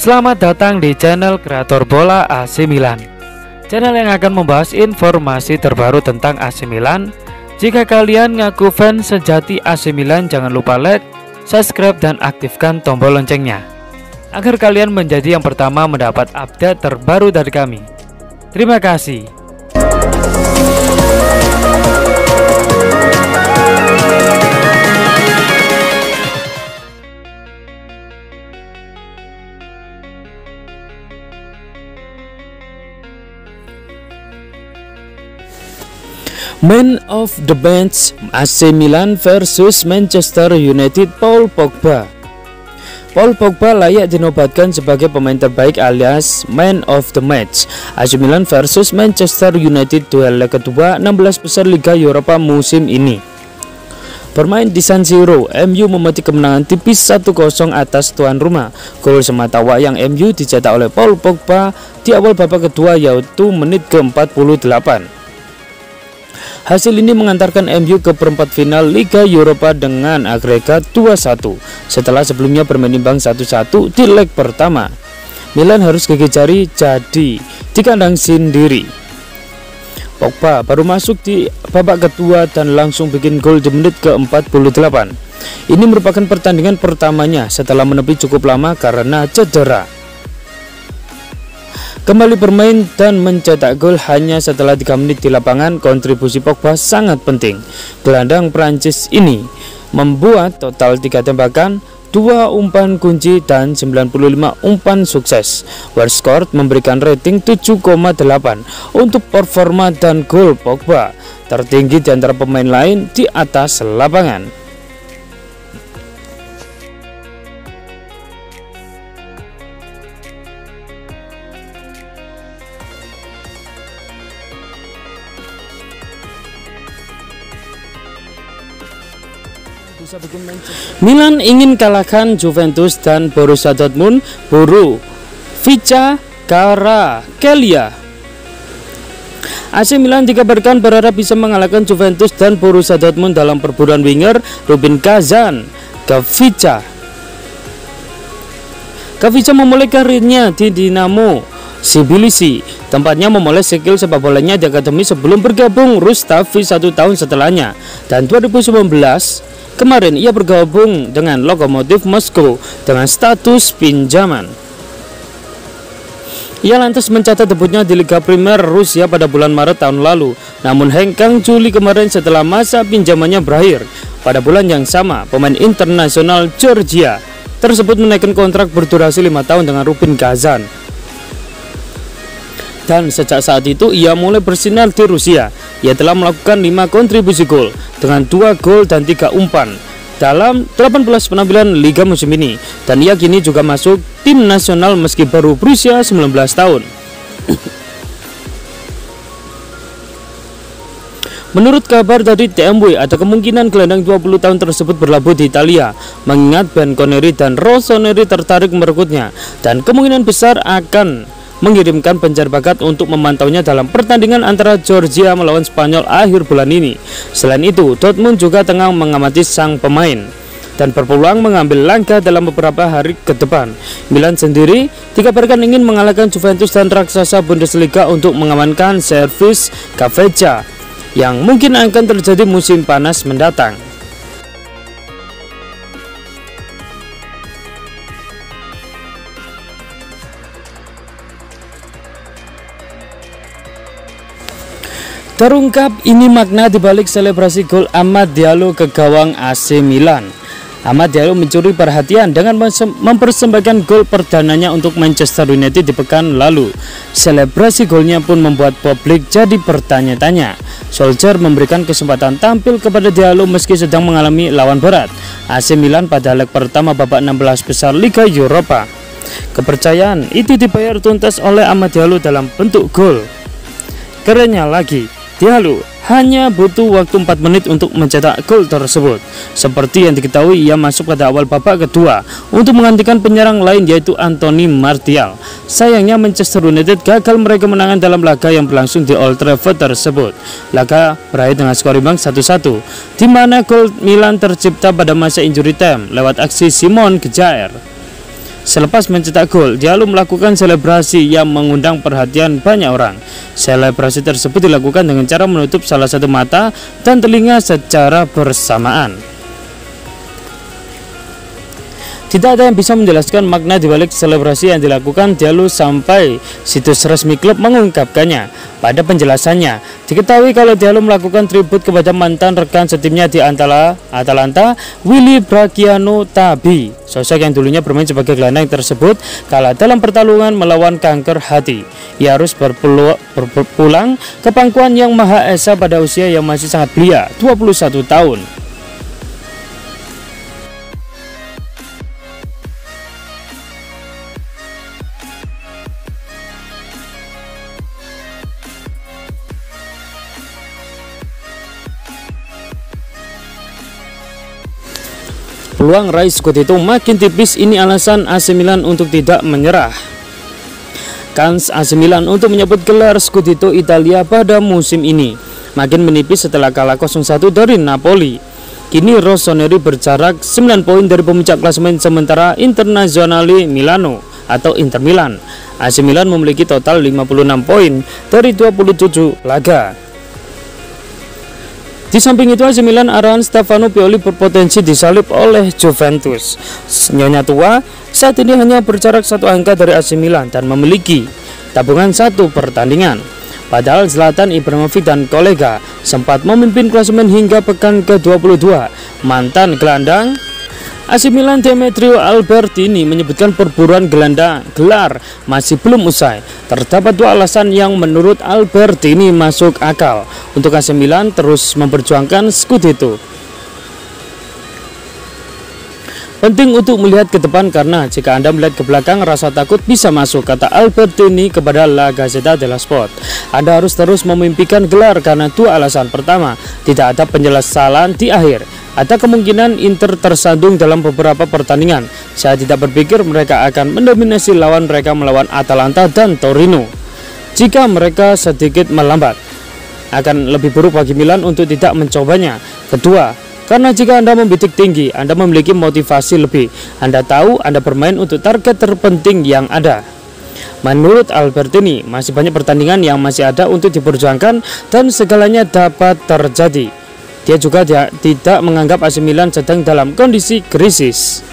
Selamat datang di channel Kreator Bola AC Milan, channel yang akan membahas informasi terbaru tentang AC Milan. Jika kalian ngaku fans sejati AC Milan, jangan lupa like, subscribe, dan aktifkan tombol loncengnya agar kalian menjadi yang pertama mendapat update terbaru dari kami. Terima kasih. Man of the match AC Milan versus Manchester United, Paul Pogba. Paul Pogba layak dinobatkan sebagai pemain terbaik alias Man of the match AC Milan versus Manchester United, duel leg kedua 16 besar Liga Eropa musim ini. Bermain di San Siro, MU memetik kemenangan tipis 1-0 atas tuan rumah. Gol semata wayang MU dicetak oleh Paul Pogba di awal babak kedua, yaitu menit ke-48. Hasil ini mengantarkan MU ke perempat final Liga Eropa dengan agregat 2-1 setelah sebelumnya bermain imbang 1-1 di leg pertama. Milan harus gigit jari jadi di kandang sendiri. Pogba baru masuk di babak kedua dan langsung bikin gol di menit ke-48. Ini merupakan pertandingan pertamanya setelah menepi cukup lama karena cedera. Kembali bermain dan mencetak gol hanya setelah 3 menit di lapangan. Kontribusi Pogba sangat penting. Gelandang Prancis ini membuat total 3 tembakan, 2 umpan kunci, dan 95 umpan sukses. WarScore memberikan rating 7,8 untuk performa dan gol Pogba, tertinggi di antara pemain lain di atas lapangan. Milan ingin kalahkan Juventus dan Borussia Dortmund, buru Vica Kvaratskhelia. AC Milan dikabarkan berharap bisa mengalahkan Juventus dan Borussia Dortmund dalam perburuan winger Rubin Kazan. Kvaratskhelia memulai karirnya di Dinamo Tbilisi, tempatnya memulai skill sepak bolanya di akademi sebelum bergabung Rustavi 1 tahun setelahnya, dan 2019 kemarin ia bergabung dengan Lokomotiv Moskow dengan status pinjaman. Ia lantas mencatat debutnya di Liga Primer Rusia pada bulan Maret tahun lalu, namun hengkang Juli kemarin setelah masa pinjamannya berakhir. Pada bulan yang sama, pemain internasional Georgia tersebut menaikkan kontrak berdurasi 5 tahun dengan Rubin Kazan. Dan sejak saat itu ia mulai bersinar di Rusia. Ia telah melakukan 5 kontribusi gol dengan 2 gol dan 3 umpan dalam 18 penampilan Liga musim ini, dan ia kini juga masuk tim nasional meski baru berusia 19 tahun. Menurut kabar dari TMW, ada kemungkinan gelandang 20 tahun tersebut berlabuh di Italia, mengingat Bianconeri dan Rossoneri tertarik merekrutnya dan kemungkinan besar akan mengirimkan pencari bakat untuk memantaunya dalam pertandingan antara Georgia melawan Spanyol akhir bulan ini. Selain itu, Dortmund juga tengah mengamati sang pemain dan berpeluang mengambil langkah dalam beberapa hari ke depan. Milan sendiri dikabarkan ingin mengalahkan Juventus dan raksasa Bundesliga untuk mengamankan servis Kvaratskhelia yang mungkin akan terjadi musim panas mendatang. Terungkap ini makna dibalik selebrasi gol Amad Diallo ke gawang AC Milan. Amad Diallo mencuri perhatian dengan mempersembahkan gol perdananya untuk Manchester United di pekan lalu. Selebrasi golnya pun membuat publik jadi bertanya-tanya. Solskjaer memberikan kesempatan tampil kepada Diallo meski sedang mengalami lawan berat AC Milan pada leg pertama babak 16 besar Liga Eropa. Kepercayaan itu dibayar tuntas oleh Amad Diallo dalam bentuk gol. Kerennya lagi, Diallo hanya butuh waktu 4 menit untuk mencetak gol tersebut. Seperti yang diketahui, ia masuk pada awal babak kedua untuk menggantikan penyerang lain yaitu Anthony Martial. Sayangnya Manchester United gagal meraih kemenangan dalam laga yang berlangsung di Old Trafford tersebut. Laga berakhir dengan skor imbang 1-1, di mana gol Milan tercipta pada masa injury time lewat aksi Simon Kjaer. Selepas mencetak gol, Diallo melakukan selebrasi yang mengundang perhatian banyak orang. Selebrasi tersebut dilakukan dengan cara menutup salah satu mata dan telinga secara bersamaan. Tidak ada yang bisa menjelaskan makna dibalik selebrasi yang dilakukan Diallo sampai situs resmi klub mengungkapkannya. Pada penjelasannya, diketahui kalau Diallo melakukan tribut kepada mantan rekan setimnya di Atalanta, Willy Brachiano Tabi. Sosok yang dulunya bermain sebagai gelandang tersebut kalah dalam pertarungan melawan kanker hati. Ia harus berpulang ke pangkuan Yang Maha Esa pada usia yang masih sangat belia, 21 tahun. Peluang raih Scudetto makin tipis, ini alasan AC Milan untuk tidak menyerah. Kans AC Milan untuk menyebut gelar Scudetto Italia pada musim ini makin menipis setelah kalah 0-1 dari Napoli. Kini Rossoneri berjarak 9 poin dari pemuncak klasemen sementara Internazionale Milano atau Inter Milan. AC Milan memiliki total 56 poin dari 27 laga. Di samping itu, AC Milan arahan Stefano Pioli berpotensi disalib oleh Juventus. Nyonya tua saat ini hanya berjarak 1 angka dari AC Milan dan memiliki tabungan 1 pertandingan. Padahal Zlatan Ibrahimovic dan kolega sempat memimpin klasemen hingga pekan ke-22. Mantan gelandang AC Milan Demetrio Albertini menyebutkan perburuan gelar masih belum usai. Terdapat 2 alasan yang menurut Albertini masuk akal untuk AC Milan terus memperjuangkan Scudetto. Penting untuk melihat ke depan karena jika Anda melihat ke belakang rasa takut bisa masuk, kata Albertini kepada La Gazzetta dello Sport. Anda harus terus memimpikan gelar karena 2 alasan. Pertama, tidak ada penyesalan di akhir. Ada kemungkinan Inter tersandung dalam beberapa pertandingan. Saya tidak berpikir mereka akan mendominasi lawan mereka melawan Atalanta dan Torino. Jika mereka sedikit melambat, akan lebih buruk bagi Milan untuk tidak mencobanya. Kedua, karena jika Anda membidik tinggi, Anda memiliki motivasi lebih. Anda tahu Anda bermain untuk target terpenting yang ada. Menurut Albertini, masih banyak pertandingan yang masih ada untuk diperjuangkan dan segalanya dapat terjadi. Dia juga tidak menganggap AC Milan sedang dalam kondisi krisis.